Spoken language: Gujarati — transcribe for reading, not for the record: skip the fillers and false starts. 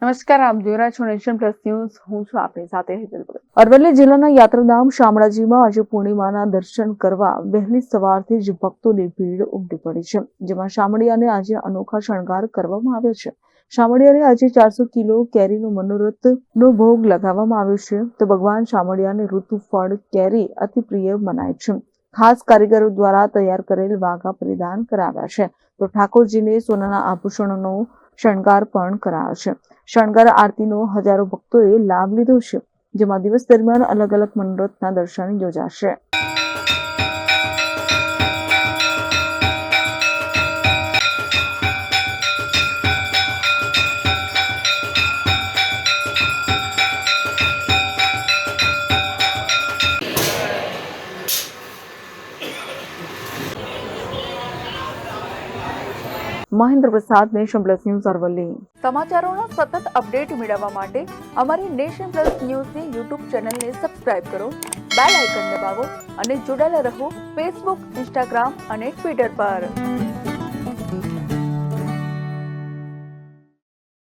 નમસ્કાર, આપ જોઈ રહ્યા છો નેશન પ્લસ ન્યૂઝ. હું છું આપની સાથે હેતલ ભગત. અરવલ્લી જિલ્લાના યાત્રાધામ શામળાજીમાં આજે પૂર્ણિમાના દર્શન કરવા વહેલી સવારથી જ ભક્તોની ભીડ ઉમટી પડી છે, જેમાં શામળિયાને આજે અનોખા શણગાર કરવામાં આવ્યો છે. શામળિયાને આજે 400 કિલો કેરીનો મનોરથનો ભોગ લગાવવામાં આવ્યો છે. તો ભગવાન શામળિયાને ઋતુ ફળ કેરી અતિ પ્રિય મનાય છે. ખાસ કારીગરો દ્વારા તૈયાર કરેલ વાઘા પરિધાન કરાવ્યા છે. તો ઠાકોરજીને સોનાના આભૂષણોનો શણગાર પણ કરાયો છે. શણગાર આરતીનો હજારો ભક્તોએ લાભ લીધો છે, જેમાં દિવસ દરમિયાન અલગ અલગ મનોરથના દર્શન યોજાશે. મહેન્દ્ર પ્રસાદ, નેશન પ્લસ ન્યૂઝ, અરવલ્લી. સમાચારોના સતત અપડેટ મેળવવા માટે અમારી નેશન પ્લસ ન્યૂઝની યુટ્યુબ ચેનલને સબસ્ક્રાઇબ કરો, બેલ આઇકન દબાવો અને જોડાયેલા રહો ફેસબુક, ઇન્સ્ટાગ્રામ અને ટ્વિટર પર.